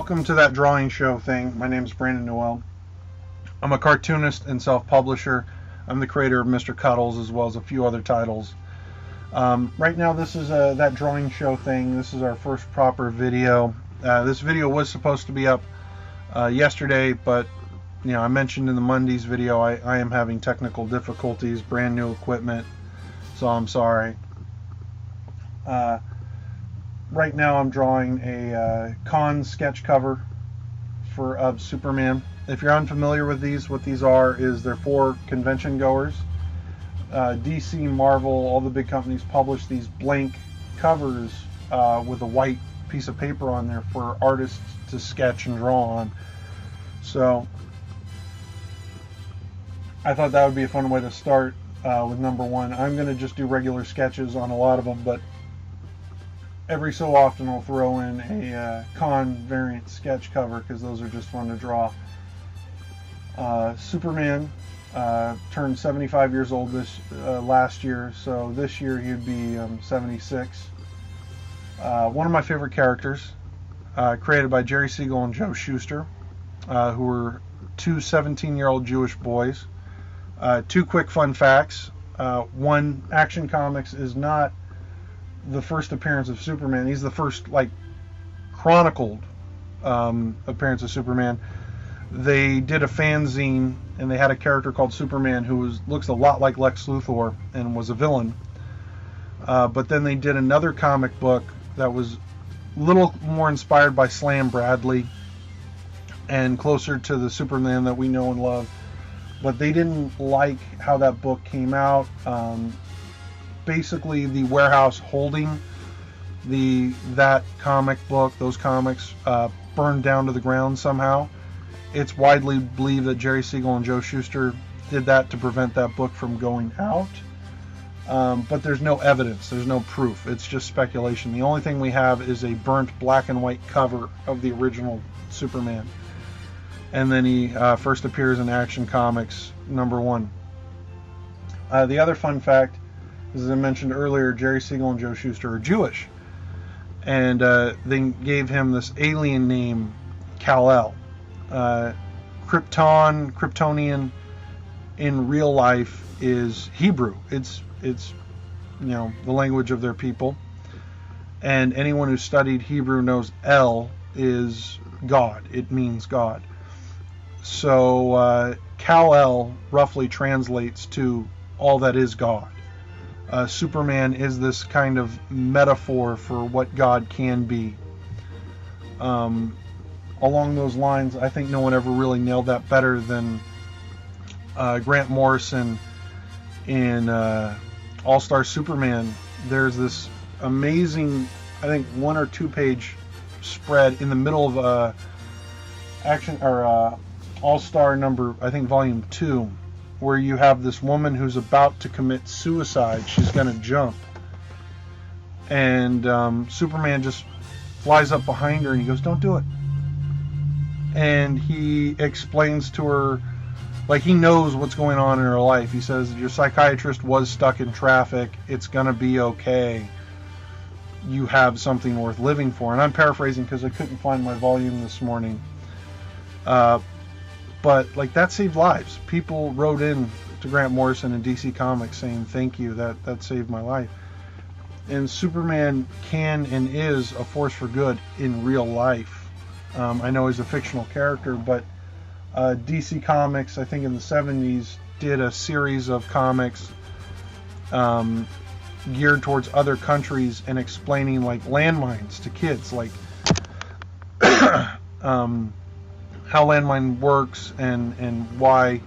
Welcome to that drawing show thing. My name is Brandon Noel. I'm a cartoonist and self-publisher. I'm the creator of Mr. Cuddles as well as a few other titles. Right now this is that drawing show thing. This is our first proper video. This video was supposed to be up yesterday, but I mentioned in the Monday's video I am having technical difficulties, brand new equipment, so I'm sorry. Right now I'm drawing a con sketch cover of Superman. If you're unfamiliar with these, what these are is they're for convention goers. DC, Marvel, all the big companies publish these blank covers with a white piece of paper on there for artists to sketch and draw on. So I thought that would be a fun way to start with number one. I'm going to just do regular sketches on a lot of them, but every so often I'll throw in a con variant sketch cover because those are just fun to draw. Superman turned 75 years old last year, so this year he'd be 76. One of my favorite characters, created by Jerry Siegel and Joe Shuster, who were two 17-year-old Jewish boys. Two quick fun facts. One, Action Comics is not the first appearance of Superman. He's the first chronicled appearance of Superman. They did a fanzine and they had a character called Superman who looks a lot like Lex Luthor and was a villain. But then they did another comic book that was a little more inspired by Slam Bradley and closer to the Superman that we know and love. But they didn't like how that book came out. Basically, the warehouse holding that comic book, those comics, burned down to the ground somehow. It's widely believed that Jerry Siegel and Joe Shuster did that to prevent that book from going out. But there's no evidence, there's no proof. It's just speculation. The only thing we have is a burnt black and white cover of the original Superman. And then he first appears in Action Comics #1. The other fun fact, as I mentioned earlier, Jerry Siegel and Joe Shuster are Jewish. And they gave him this alien name, Kal-El. Kryptonian in real life is Hebrew. It's the language of their people. And anyone who studied Hebrew knows El is God. It means God. So Kal-El roughly translates to all that is God. Superman is this kind of metaphor for what God can be. Along those lines, I think no one ever really nailed that better than Grant Morrison in All-Star Superman. There's this amazing, I think, 1 or 2 page spread in the middle of All-Star number, I think volume 2, where you have this woman who's about to commit suicide. She's going to jump. And Superman just flies up behind her and he goes, "Don't do it." And he explains to her, he knows what's going on in her life. He says, "Your psychiatrist was stuck in traffic. It's going to be okay. You have something worth living for." And I'm paraphrasing because I couldn't find my volume this morning. But that saved lives. People wrote in to Grant Morrison and DC Comics saying, "Thank you, that saved my life." And Superman can and is a force for good in real life. I know he's a fictional character, but DC Comics, I think in the 70s, did a series of comics geared towards other countries and explaining landmines to kids, how landmine works and why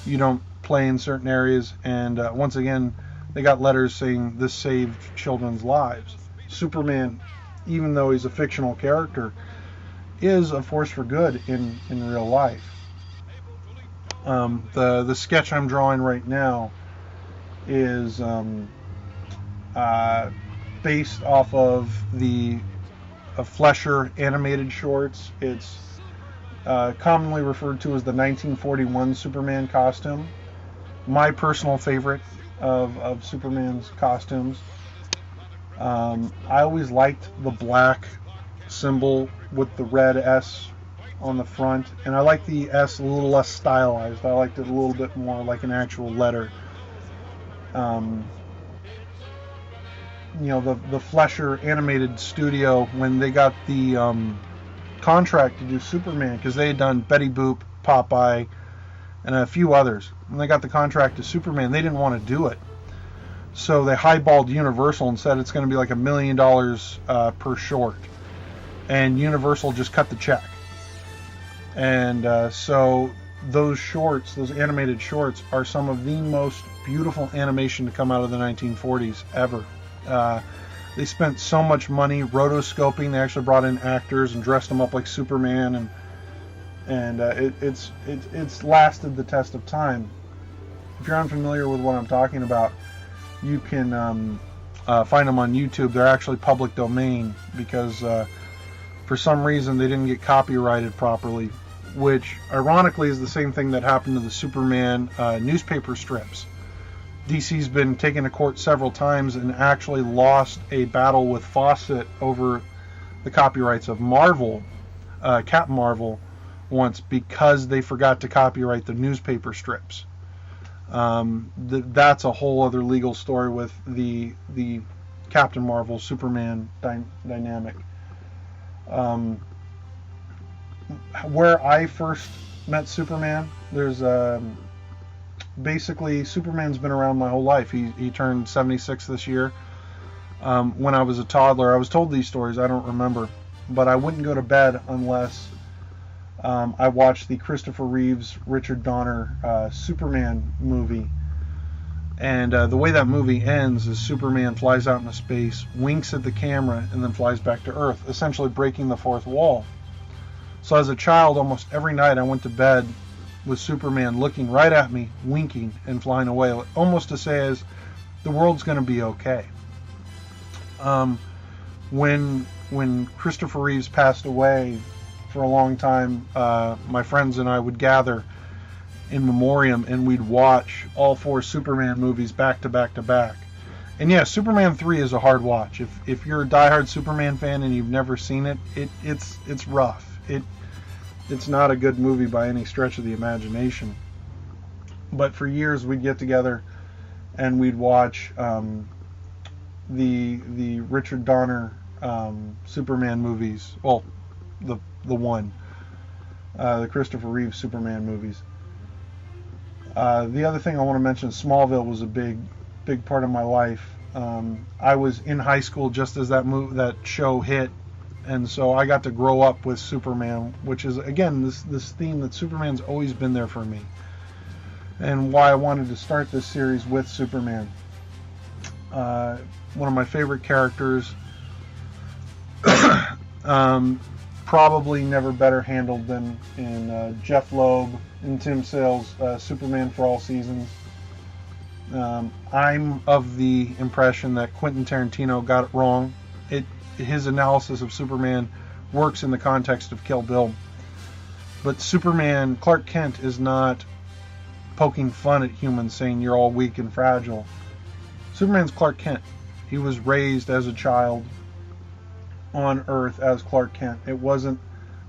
you don't play in certain areas. And once again, they got letters saying this saved children's lives. Superman, even though he's a fictional character, is a force for good in real life. The sketch I'm drawing right now is based off of the Flesher animated shorts. It's commonly referred to as the 1941 Superman costume. My personal favorite of Superman's costumes. I always liked the black symbol with the red S on the front, and I like the S a little less stylized. I liked it a little bit more like an actual letter. You know, the Fleischer Animated Studio, when they got the contract to do Superman, because they had done Betty Boop, Popeye, and a few others, when they got the contract to Superman, they didn't want to do it. So they highballed Universal and said it's going to be like $1 million per short. And Universal just cut the check. And so those shorts, those animated shorts, are some of the most beautiful animation to come out of the 1940s ever. They spent so much money rotoscoping. They actually brought in actors and dressed them up like Superman, and it's lasted the test of time. If you're unfamiliar with what I'm talking about, you can find them on YouTube. They're actually public domain because for some reason they didn't get copyrighted properly, which ironically is the same thing that happened to the Superman newspaper strips. DC's been taken to court several times and actually lost a battle with Fawcett over the copyrights of Marvel, Captain Marvel, once because they forgot to copyright the newspaper strips. That's a whole other legal story with the Captain Marvel Superman dynamic. Where I first met Superman, there's basically Superman's been around my whole life. He turned 76 this year. When I was a toddler, I was told these stories, I don't remember, but I wouldn't go to bed unless I watched the Christopher Reeves, Richard Donner Superman movie. And the way that movie ends is Superman flies out into space, winks at the camera, and then flies back to Earth, essentially breaking the fourth wall. So as a child, almost every night I went to bed with Superman looking right at me, winking, and flying away, almost to say as the world's going to be okay. When Christopher Reeves passed away, for a long time, my friends and I would gather in memoriam and we'd watch all 4 Superman movies back to back to back. And yeah, Superman 3 is a hard watch. If you're a diehard Superman fan and you've never seen it, it's rough. It's not a good movie by any stretch of the imagination. But for years we'd get together and we'd watch the Richard Donner Superman movies. Well, the Christopher Reeve Superman movies. The other thing I want to mention, Smallville was a big part of my life. I was in high school just as that show hit, and so I got to grow up with Superman, which is again this theme that Superman's always been there for me, and why I wanted to start this series with Superman. One of my favorite characters, probably never better handled than in Jeff Loeb and Tim Sale's Superman for All Seasons. I'm of the impression that Quentin Tarantino got it wrong. His analysis of Superman works in the context of Kill Bill. But Superman, Clark Kent, is not poking fun at humans saying you're all weak and fragile. Superman's Clark Kent. He was raised as a child on Earth as Clark Kent. It wasn't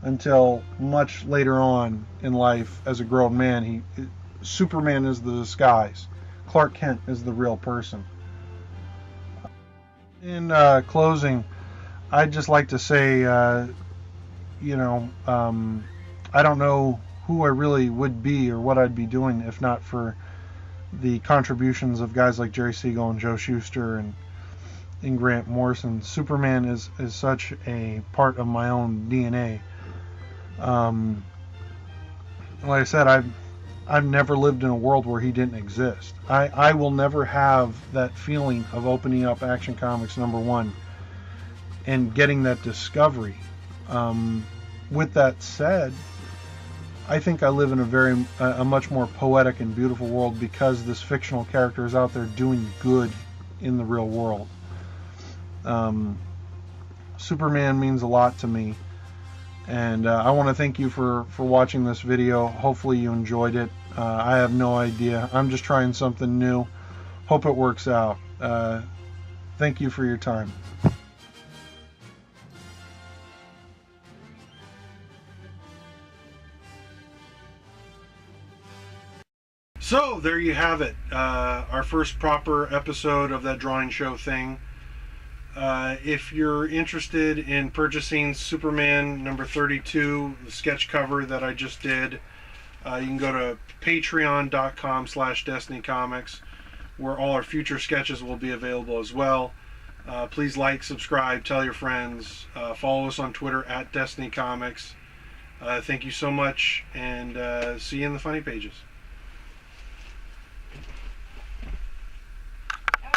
until much later on in life as a grown man, Superman is the disguise. Clark Kent is the real person. In closing, I'd just like to say, I don't know who I really would be or what I'd be doing if not for the contributions of guys like Jerry Siegel and Joe Shuster and Grant Morrison. Superman is such a part of my own DNA. Like I said, I've never lived in a world where he didn't exist. I will never have that feeling of opening up Action Comics #1 and getting that discovery. With that said, I think I live in a much more poetic and beautiful world because this fictional character is out there doing good in the real world. Superman means a lot to me, and I want to thank you for watching this video. Hopefully you enjoyed it. I have no idea. I'm just trying something new. Hope it works out. Thank you for your time. So there you have it, our first proper episode of that drawing show thing. If you're interested in purchasing Superman number 32, the sketch cover that I just did, you can go to patreon.com/DestinyComics, where all our future sketches will be available as well. Please like, subscribe, tell your friends, follow us on Twitter @DestinyComics. Thank you so much, and see you in the funny pages.